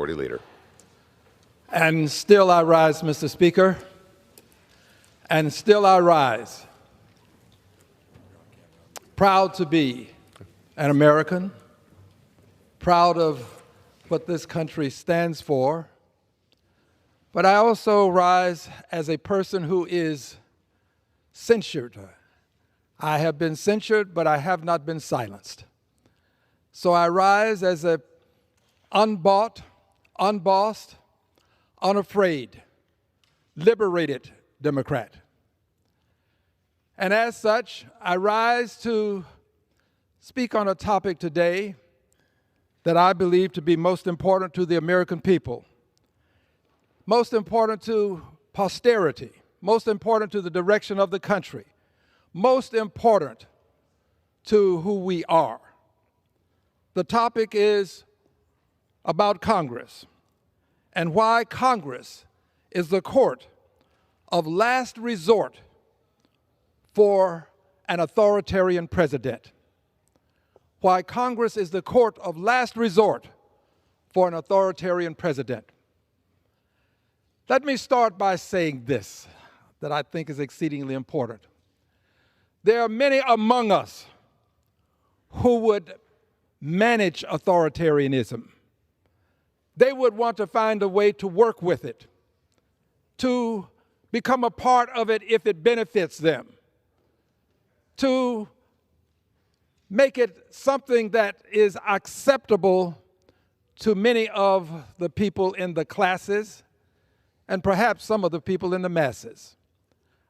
Majority Leader. And still I rise, Mr. Speaker, and still I rise. Proud to be an American, proud of what this country stands for, but I also rise as a person who is censured. I have been censured, but I have not been silenced. So I rise as a unbought, unbossed, unafraid, liberated Democrat. And as such, I rise to speak on a topic today that I believe to be most important to the American people, most important to posterity, most important to the direction of the country, most important to who we are. The topic is about Congress and why Congress is the court of last resort for an authoritarian president. Why Congress is the court of last resort for an authoritarian president. Let me start by saying this that I think is exceedingly important. There are many among us who would manage authoritarianism. They would want to find a way to work with it, to become a part of it if it benefits them, to make it something that is acceptable to many of the people in the classes and perhaps some of the people in the masses.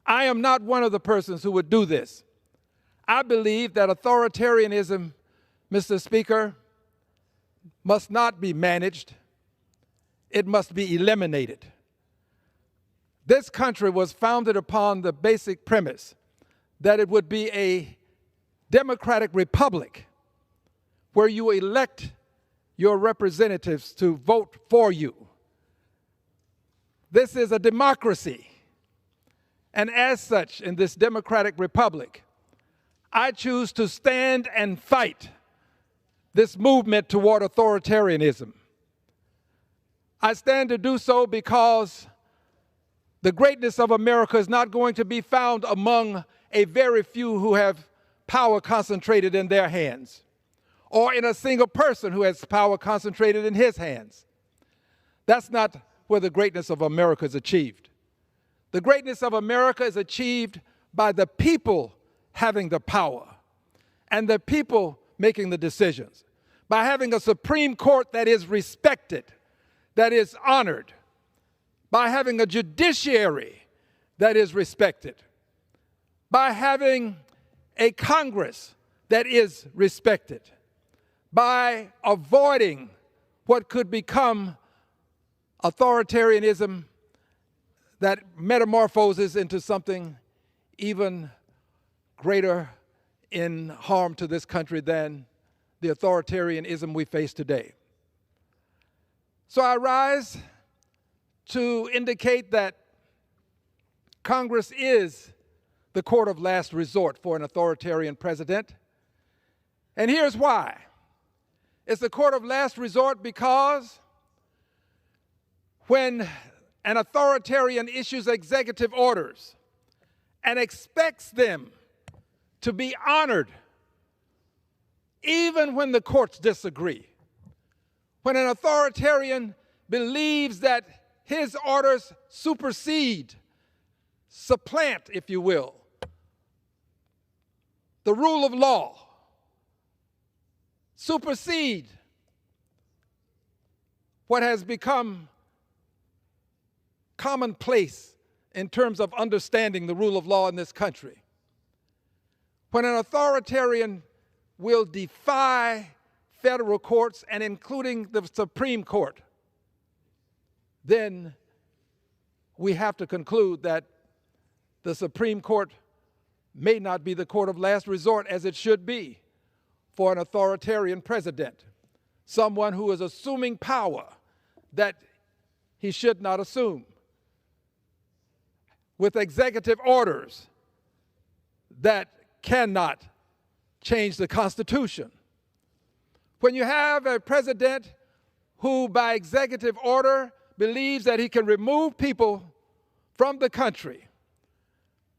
I am not one of the persons who would do this. I believe that authoritarianism, Mr. Speaker, must not be managed. It must be eliminated. This country was founded upon the basic premise that it would be a democratic republic where you elect your representatives to vote for you. This is a democracy. And as such, in this democratic republic, I choose to stand and fight this movement toward authoritarianism. I stand to do so because the greatness of America is not going to be found among a very few who have power concentrated in their hands, or in a single person who has power concentrated in his hands. That's not where the greatness of America is achieved. The greatness of America is achieved by the people having the power and the people making the decisions, by having a Supreme Court that is respected, that is honored, by having a judiciary that is respected, by having a Congress that is respected, by avoiding what could become authoritarianism that metamorphoses into something even greater in harm to this country than the authoritarianism we face today. So I rise to indicate that Congress is the court of last resort for an authoritarian president. And here's why. It's the court of last resort because when an authoritarian issues executive orders and expects them to be honored even when the courts disagree, when an authoritarian believes that his orders supersede, supplant, if you will, the rule of law, supersede what has become commonplace in terms of understanding the rule of law in this country. When an authoritarian will defy federal courts and including the Supreme Court, then we have to conclude that the Supreme Court may not be the court of last resort as it should be for an authoritarian president, someone who is assuming power that he should not assume, with executive orders that cannot change the Constitution. When you have a president who by executive order believes that he can remove people from the country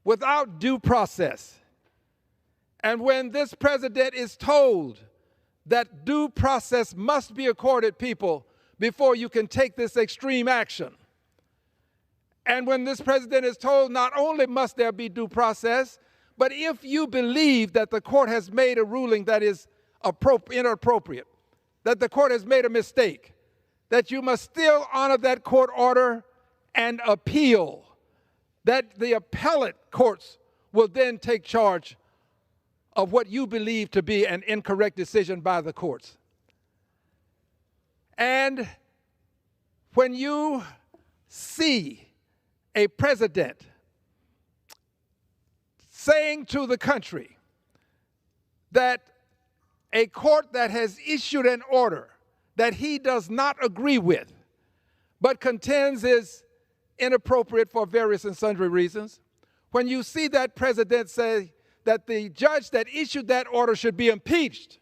without due process. And when this president is told that due process must be accorded people before you can take this extreme action, and when this president is told not only must there be due process, but if you believe that the court has made a ruling that is inappropriate, that the court has made a mistake, that you must still honor that court order and appeal, that the appellate courts will then take charge of what you believe to be an incorrect decision by the courts. And when you see a president saying to the country that a court that has issued an order that he does not agree with, but contends is inappropriate for various and sundry reasons, when you see that president say that the judge that issued that order should be impeached,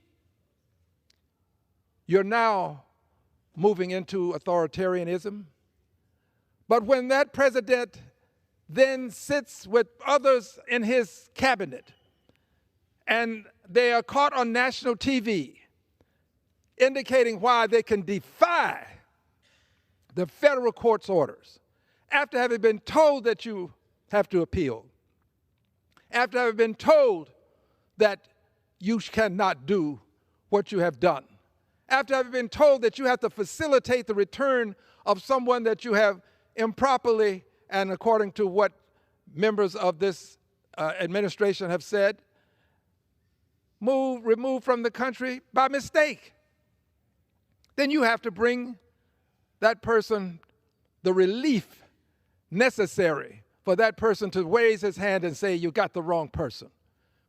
you're now moving into authoritarianism. But when that president then sits with others in his cabinet and they are caught on national TV indicating why they can defy the federal court's orders after having been told that you have to appeal, after having been told that you cannot do what you have done, after having been told that you have to facilitate the return of someone that you have improperly, and according to what members of this administration have said, removed from the country by mistake, then you have to bring that person the relief necessary for that person to raise his hand and say, you got the wrong person.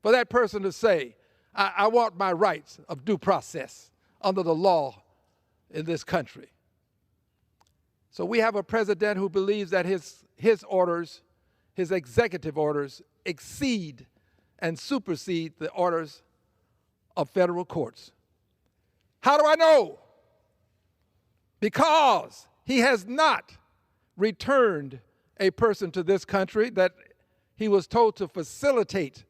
For that person to say, I want my rights of due process under the law in this country. So we have a president who believes that his orders, his executive orders, exceed and supersede the orders of federal courts. How do I know? Because he has not returned a person to this country that he was told to facilitate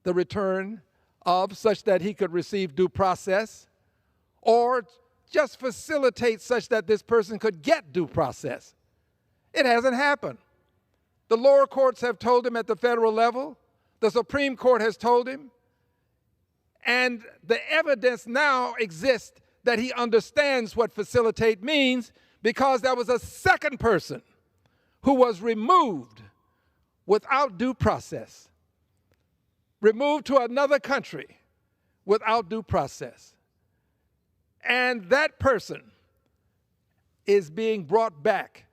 the return of, such that he could receive due process, or just facilitate such that this person could get due process. It hasn't happened. The lower courts have told him at the federal level. The Supreme Court has told him. And the evidence now exists that he understands what facilitate means, because there was a second person who was removed without due process, removed to another country without due process. And that person is being brought back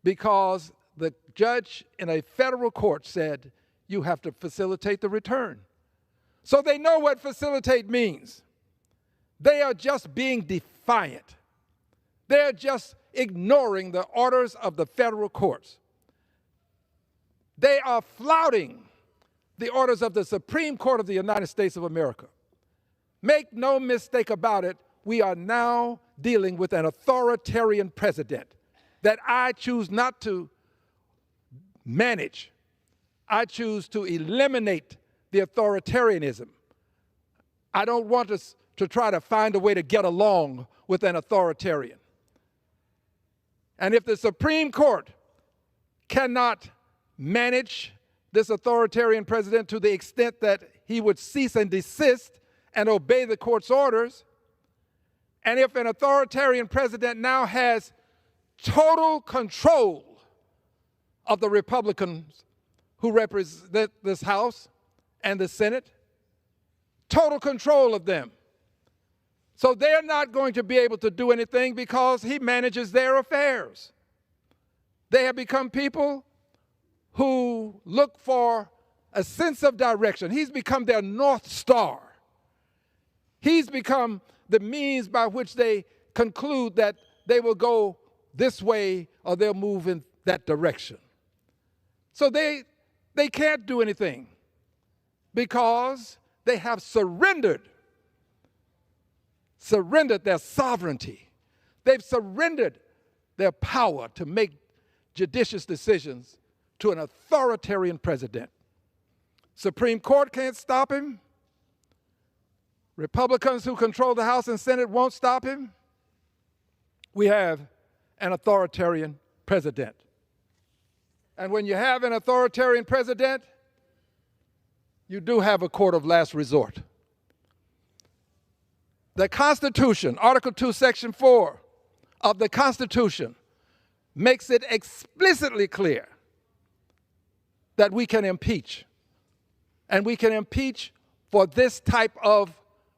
because the judge in a federal court said, you have to facilitate the return. So they know what facilitate means. They are just being defiant. They're just ignoring the orders of the federal courts. They are flouting the orders of the Supreme Court of the United States of America. Make no mistake about it, we are now dealing with an authoritarian president that I choose not to manage. I choose to eliminate the authoritarianism. I don't want us to try to find a way to get along with an authoritarian. And if the Supreme Court cannot manage this authoritarian president to the extent that he would cease and desist and obey the court's orders, and if an authoritarian president now has total control of the Republicans who represent this House and the Senate, total control of them, so they're not going to be able to do anything because he manages their affairs. They have become people who look for a sense of direction. He's become their North Star. He's become the means by which they conclude that they will go this way or they'll move in that direction. So they can't do anything because they have surrendered their sovereignty They've surrendered their power to make judicious decisions to an authoritarian president. Supreme Court can't stop him. Republicans who control the House and Senate won't stop him. We have an authoritarian president. And when you have an authoritarian president, you do have a court of last resort. The Constitution, Article 2, Section 4 of the Constitution, makes it explicitly clear that we can impeach. And we can impeach for this type of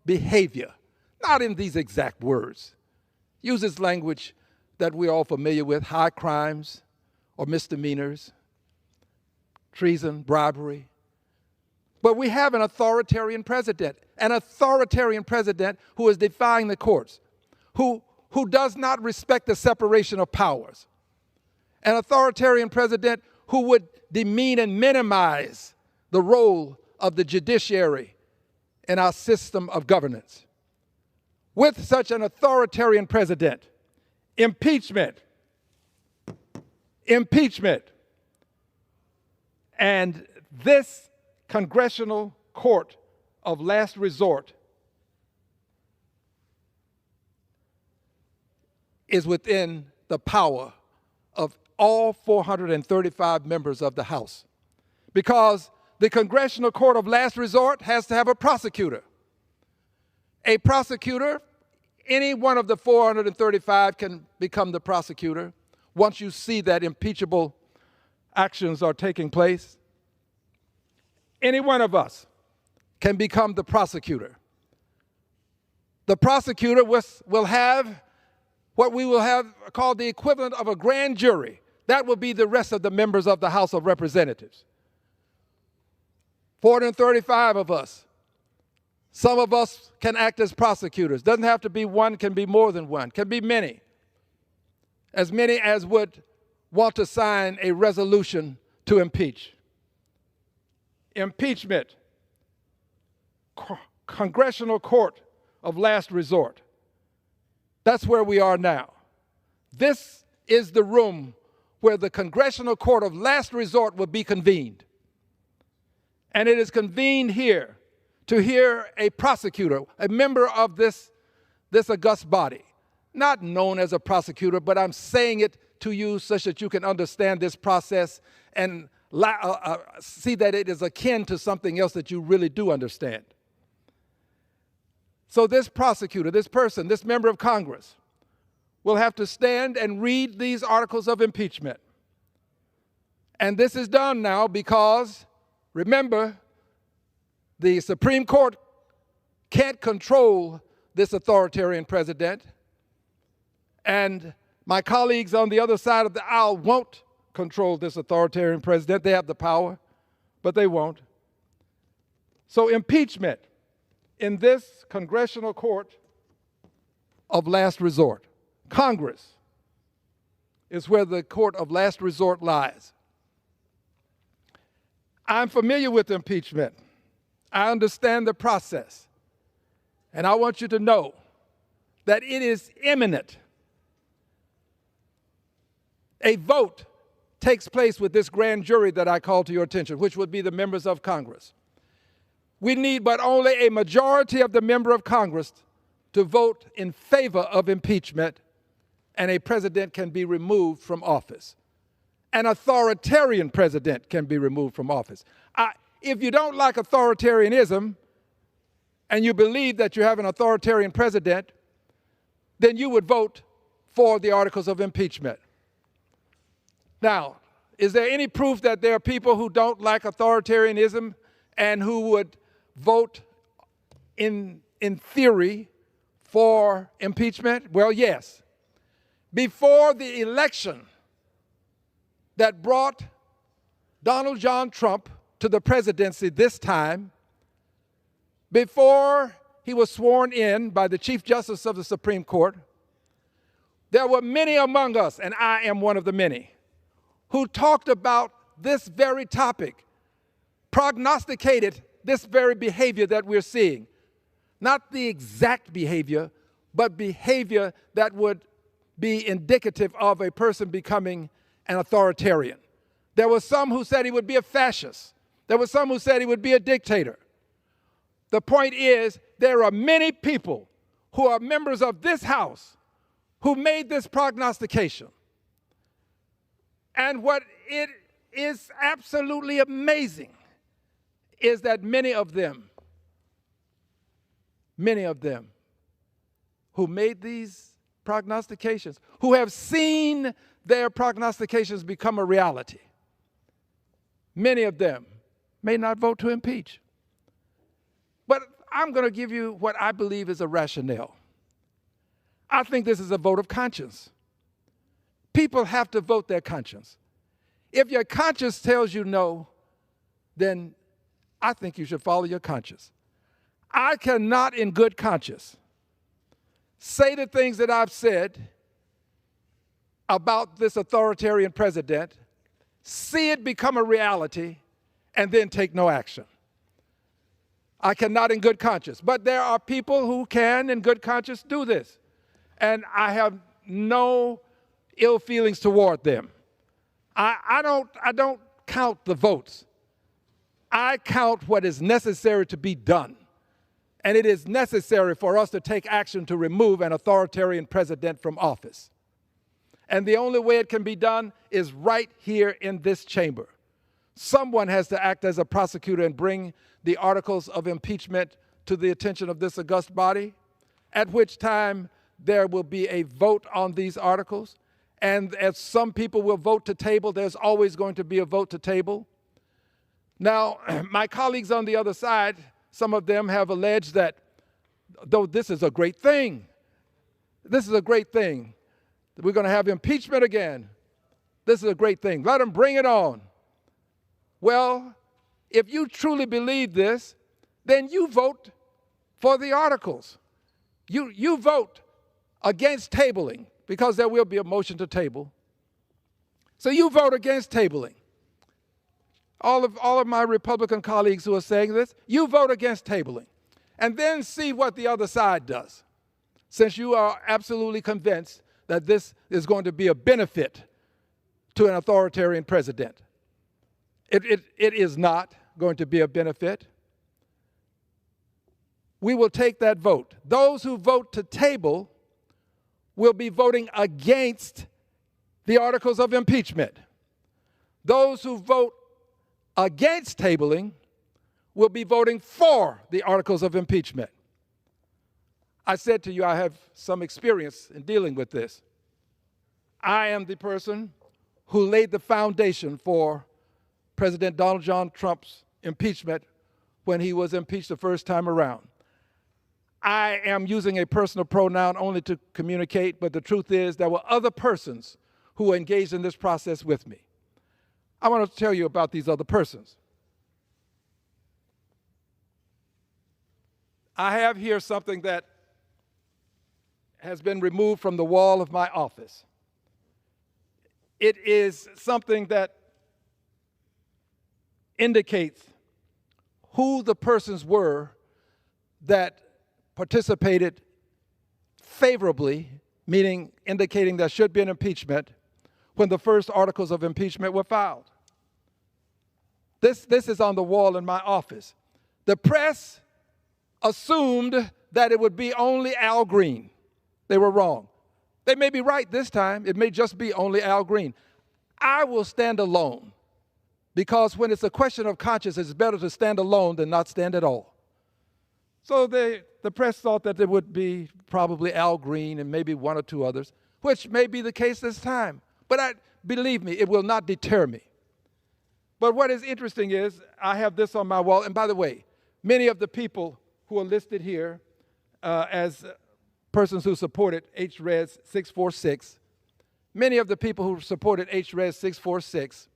behavior, not in these exact words. Uses language that we're all familiar with: high crimes or misdemeanors, treason, bribery. But we have an authoritarian president who is defying the courts, who does not respect the separation of powers, an authoritarian president who would demean and minimize the role of the judiciary in our system of governance. With such an authoritarian president, impeachment, and this congressional court of last resort is within the power of all 435 members of the House, because the congressional court of last resort has to have a prosecutor. A prosecutor, any one of the 435 can become the prosecutor once you see that impeachable actions are taking place. Any one of us can become the prosecutor. The prosecutor will have what we will have called the equivalent of a grand jury. That will be the rest of the members of the House of Representatives. 435 of us. Some of us can act as prosecutors. Doesn't have to be one, can be more than one, can be many. As many as would want to sign a resolution to impeach. Impeachment, congressional court of last resort. That's where we are now. This is the room where the congressional court of last resort will be convened. And it is convened here to hear a prosecutor, a member of this august body, not known as a prosecutor, but I'm saying it to you such that you can understand this process and see that it is akin to something else that you really do understand. So this prosecutor, this person, this member of Congress will have to stand and read these articles of impeachment. And this is done now because, remember, the Supreme Court can't control this authoritarian president, and my colleagues on the other side of the aisle won't control this authoritarian president. They have the power, but they won't. So impeachment in this congressional court of last resort, Congress, is where the court of last resort lies. I'm familiar with impeachment. I understand the process. And I want you to know that it is imminent. A vote takes place with this grand jury that I call to your attention, which would be the members of Congress. We need but only a majority of the member of Congress to vote in favor of impeachment, and a president can be removed from office. An authoritarian president can be removed from office. If you don't like authoritarianism and you believe that you have an authoritarian president, then you would vote for the articles of impeachment. Now, is there any proof that there are people who don't like authoritarianism and who would vote in theory for impeachment? Well, yes. Before the election that brought Donald John Trump to the presidency this time, before he was sworn in by the Chief Justice of the Supreme Court, there were many among us, and I am one of the many, who talked about this very topic, prognosticated this very behavior that we're seeing. Not the exact behavior, but behavior that would be indicative of a person becoming an authoritarian. There were some who said he would be a fascist. There were some who said he would be a dictator. The point is, there are many people who are members of this House who made this prognostication. And what it is absolutely amazing is that many of them who made these prognostications, who have seen their prognostications become a reality, many of them may not vote to impeach. But I'm going to give you what I believe is a rationale. I think this is a vote of conscience. People have to vote their conscience. If your conscience tells you no, then I think you should follow your conscience. I cannot, in good conscience, say the things that I've said about this authoritarian president, see it become a reality, and then take no action. I cannot in good conscience. But there are people who can, in good conscience, do this. And I have no ill feelings toward them. I don't count the votes. I count what is necessary to be done. And it is necessary for us to take action to remove an authoritarian president from office. And the only way it can be done is right here in this chamber. Someone has to act as a prosecutor and bring the articles of impeachment to the attention of this august body, at which time there will be a vote on these articles. And as some people will vote to table, there's always going to be a vote to table. Now, my colleagues on the other side, some of them have alleged that, though this is a great thing, this is a great thing, we're going to have impeachment again. This is a great thing. Let them bring it on. Well, if you truly believe this, then you vote for the articles. You vote against tabling, because there will be a motion to table. So you vote against tabling. All of my Republican colleagues who are saying this, you vote against tabling. And then see what the other side does, since you are absolutely convinced that this is going to be a benefit to an authoritarian president. It is not going to be a benefit. We will take that vote. Those who vote to table will be voting against the articles of impeachment. Those who vote against tabling will be voting for the articles of impeachment. I said to you, I have some experience in dealing with this. I am the person who laid the foundation for President Donald John Trump's impeachment when he was impeached the first time around. I am using a personal pronoun only to communicate, but the truth is there were other persons who were engaged in this process with me. I want to tell you about these other persons. I have here something that has been removed from the wall of my office. It is something that indicates who the persons were that participated favorably, meaning indicating there should be an impeachment, when the first articles of impeachment were filed. This is on the wall in my office. The press assumed that it would be only Al Green. They were wrong. They may be right this time. It may just be only Al Green. I will stand alone, because when it's a question of conscience, it's better to stand alone than not stand at all. So the press thought that it would be probably Al Green and maybe one or two others, which may be the case this time. But believe me, it will not deter me. But what is interesting is I have this on my wall. And by the way, many of the people who are listed here as persons who supported HRES 646, many of the people who supported HRES 646,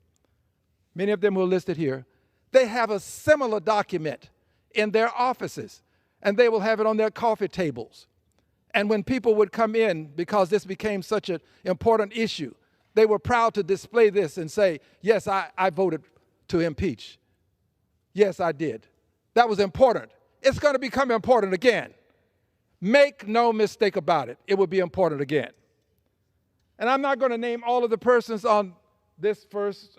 many of them who are listed here, they have a similar document in their offices, and they will have it on their coffee tables. And when people would come in, because this became such an important issue, they were proud to display this and say, yes, I voted to impeach. Yes, I did. That was important. It's going to become important again. Make no mistake about it. It will be important again. And I'm not going to name all of the persons on this first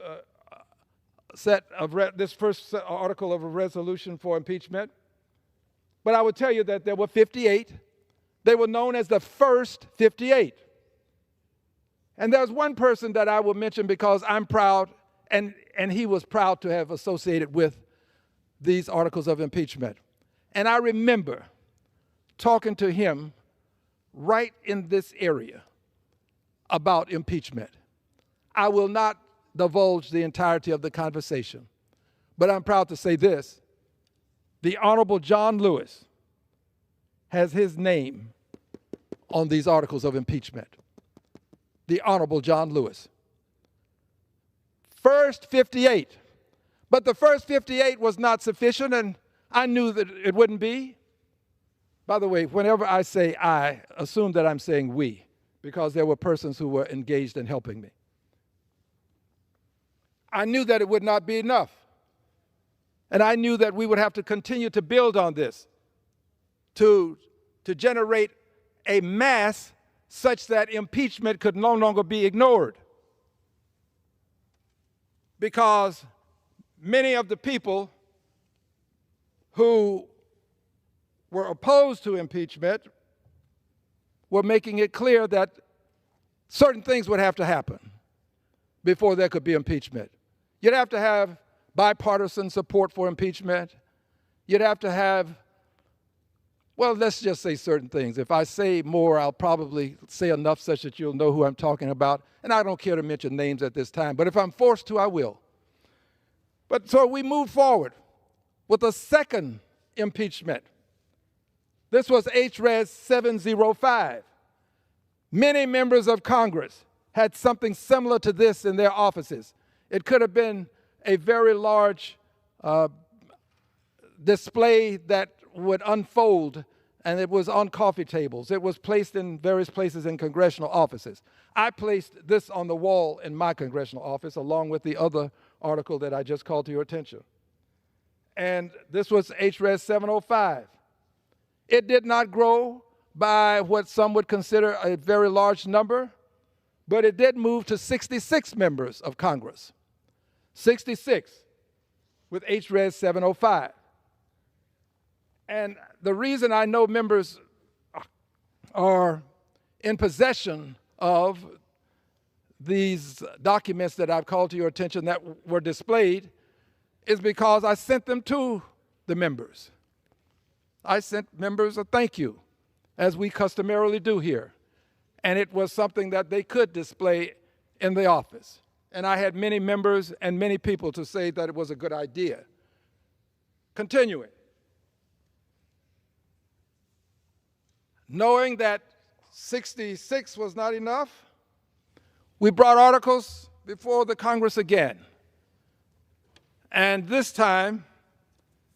article of a resolution for impeachment, but I would tell you that there were 58. They were known as the first 58. And there's one person that I will mention because I'm proud, and he was proud to have associated with these articles of impeachment. And I remember talking to him right in this area about impeachment. I will not divulge the entirety of the conversation, but I'm proud to say this. The Honorable John Lewis has his name on these articles of impeachment. The Honorable John Lewis. First 58. But the first 58 was not sufficient, and I knew that it wouldn't be. By the way, whenever I say I, assume that I'm saying we, because there were persons who were engaged in helping me. I knew that it would not be enough. And I knew that we would have to continue to build on this to generate a mass such that impeachment could no longer be ignored. Because many of the people who were opposed to impeachment were making it clear that certain things would have to happen before there could be impeachment. You'd have to have bipartisan support for impeachment. You'd have to have, well, let's just say certain things. If I say more, I'll probably say enough such that you'll know who I'm talking about. And I don't care to mention names at this time, but if I'm forced to, I will. But so we moved forward with a second impeachment. This was HRES 705. Many members of Congress had something similar to this in their offices. It could have been a very large display that would unfold, and it was on coffee tables. It was placed in various places in congressional offices. I placed this on the wall in my congressional office, along with the other article that I just called to your attention. And this was HRES 705. It did not grow by what some would consider a very large number, but it did move to 66 members of Congress. 66 with HRES 705. And the reason I know members are in possession of these documents that I've called to your attention that were displayed is because I sent them to the members. I sent members a thank you, as we customarily do here. And it was something that they could display in the office. And I had many members and many people to say that it was a good idea. Continuing. Knowing that 66 was not enough, we brought articles before the Congress again. And this time,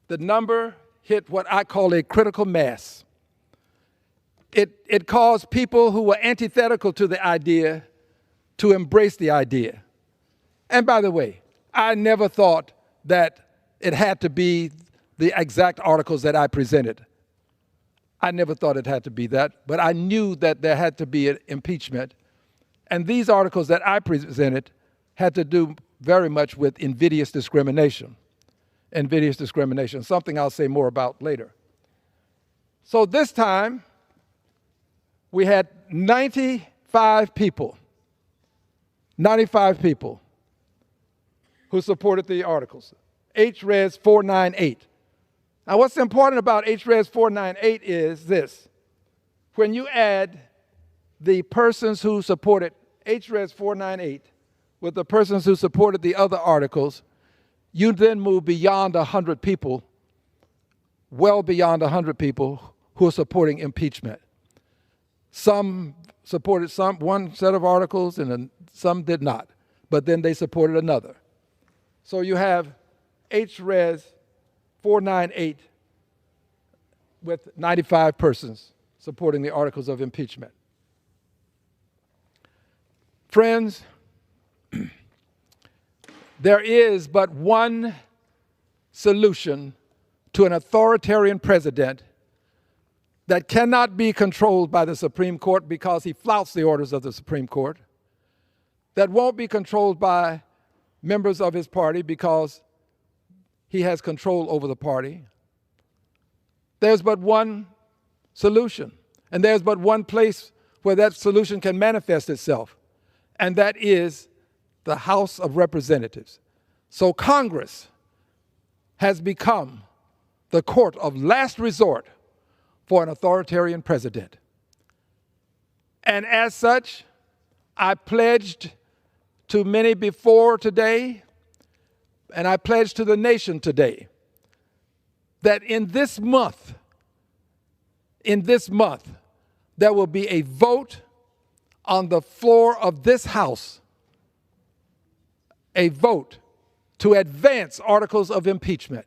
the number hit what I call a critical mass. It caused people who were antithetical to the idea to embrace the idea. And by the way, I never thought that it had to be the exact articles that I presented. I never thought it had to be that, but I knew that there had to be an impeachment. And these articles that I presented had to do very much with invidious discrimination. Invidious discrimination, something I'll say more about later. So this time, we had 95 people who supported the articles. HRES 498. Now, what's important about HRES 498 is this. When you add the persons who supported HRES 498 with the persons who supported the other articles, you then move beyond 100 people, well beyond 100 people who are supporting impeachment. Some supported one set of articles and some did not, but then they supported another. So you have HRES 498 with 95 persons supporting the articles of impeachment. Friends, there is but one solution to an authoritarian president that cannot be controlled by the Supreme Court because he flouts the orders of the Supreme Court. that won't be controlled by members of his party because he has control over the party. There's but one solution, and there's but one place where that solution can manifest itself, and that is the House of Representatives. So Congress has become the court of last resort for an authoritarian president. And as such, I pledged to many before today, and I pledge to the nation today, that in this month, there will be a vote on the floor of this House, a vote to advance articles of impeachment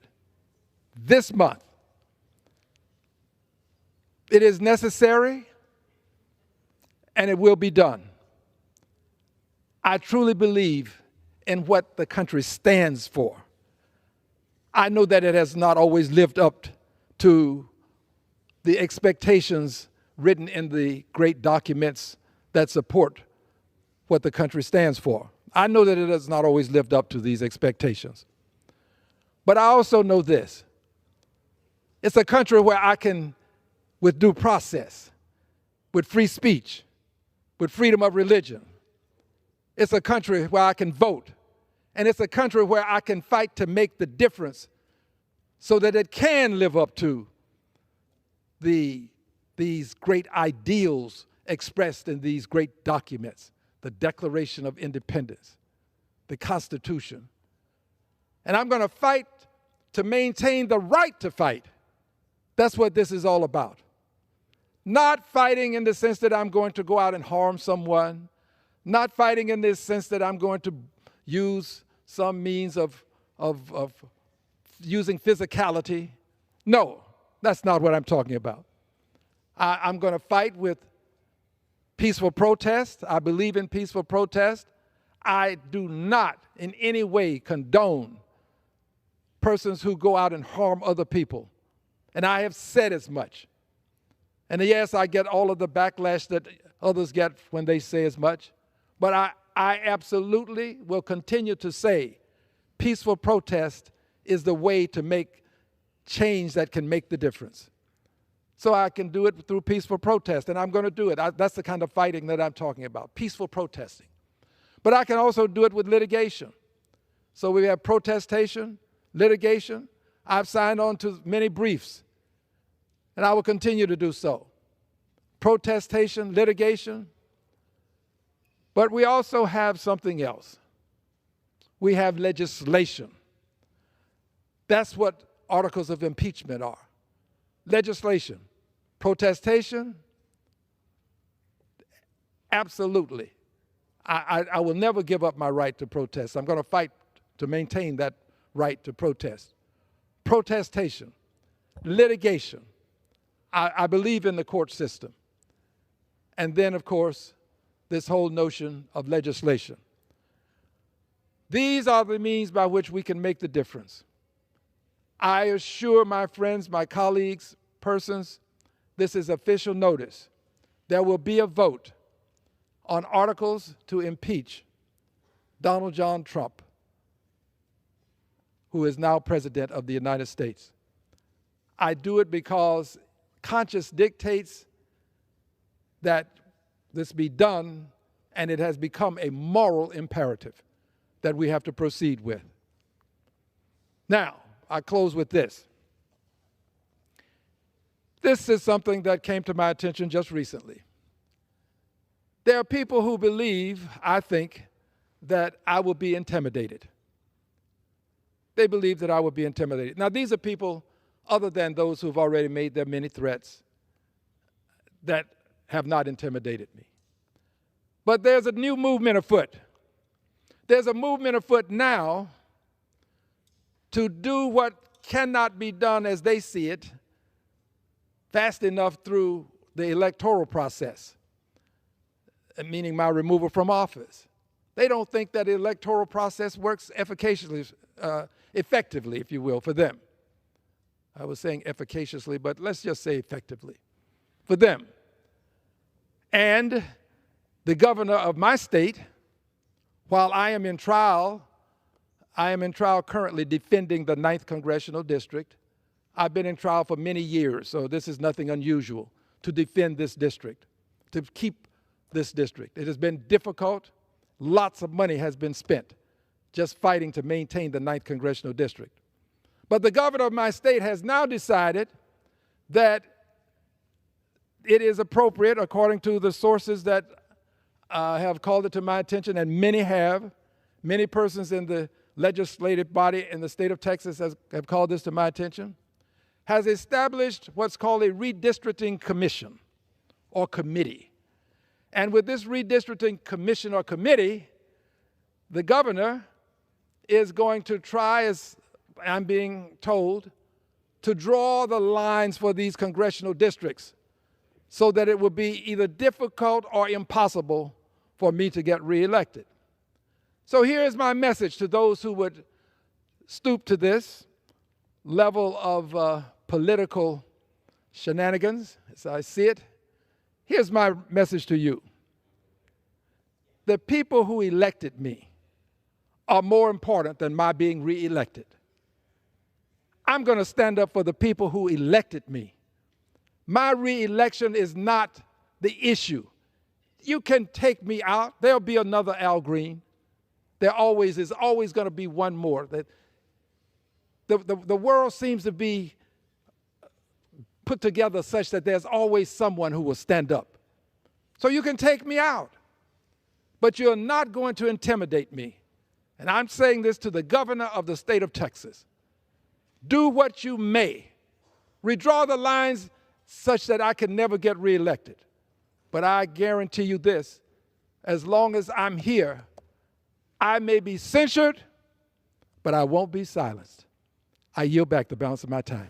this month. It is necessary, and it will be done. I truly believe in what the country stands for. I know that it has not always lived up to the expectations written in the great documents that support what the country stands for. I know that it has not always lived up to these expectations. But I also know this. It's a country where I can, with due process, with free speech, with freedom of religion. It's a country where I can vote. And it's a country where I can fight to make the difference so that it can live up to these great ideals expressed in these great documents, the Declaration of Independence, the Constitution. And I'm going to fight to maintain the right to fight. That's what this is all about. Not fighting in the sense that I'm going to go out and harm someone, not fighting in this sense that I'm going to use some means of using physicality. No, that's not what I'm talking about. I'm going to fight with peaceful protest. I believe in peaceful protest. I do not in any way condone persons who go out and harm other people. And I have said as much. And yes, I get all of the backlash that others get when they say as much. But I absolutely will continue to say peaceful protest is the way to make change that can make the difference. So I can do it through peaceful protest, and I'm going to do it. That's the kind of fighting that I'm talking about, peaceful protesting. But I can also do it with litigation. So we have protestation, litigation. I've signed on to many briefs, and I will continue to do so. Protestation, litigation. But we also have something else. We have legislation. That's what articles of impeachment are. Legislation. Protestation, absolutely. I will never give up my right to protest. I'm going to fight to maintain that right to protest. Protestation, litigation. I believe in the court system. And then, of course, this whole notion of legislation. These are the means by which we can make the difference. I assure my friends, my colleagues, persons, this is official notice. There will be a vote on articles to impeach Donald John Trump, who is now President of the United States. I do it because conscience dictates that this be done, and it has become a moral imperative that we have to proceed with. Now, I close with this. This is something that came to my attention just recently. There are people who believe, I think, that I will be intimidated. They believe that I will be intimidated. Now, these are people other than those who've already made their many threats that have not intimidated me. But there's a new movement afoot. There's a movement afoot now to do what cannot be done as they see it fast enough through the electoral process, meaning my removal from office. They don't think that the electoral process works effectively, if you will, for them. I was saying efficaciously, but let's just say effectively, for them. And the governor of my state, While I am in trial currently defending the 9th Congressional District. I've been in trial for many years, so this is nothing unusual to defend this district, to keep this district. It has been difficult. Lots of money has been spent just fighting to maintain the 9th Congressional District. But the governor of my state has now decided that it is appropriate, according to the sources that have called it to my attention, and many persons in the legislative body in the state of Texas have called this to my attention, has established what's called a redistricting commission or committee. And with this redistricting commission or committee, the governor is going to try, as I'm being told, to draw the lines for these congressional districts so that it will be either difficult or impossible for me to get reelected. So here's my message to those who would stoop to this level of political shenanigans, as I see it. Here's my message to you. The people who elected me are more important than my being reelected. I'm going to stand up for the people who elected me. My reelection is not the issue. You can take me out. There'll be another Al Green. There always is always going to be one more. The world seems to be put together such that there's always someone who will stand up. So you can take me out, but you're not going to intimidate me. And I'm saying this to the governor of the state of Texas. Do what you may. Redraw the lines such that I can never get reelected. But I guarantee you this, as long as I'm here, I may be censured, but I won't be silenced. I yield back the balance of my time.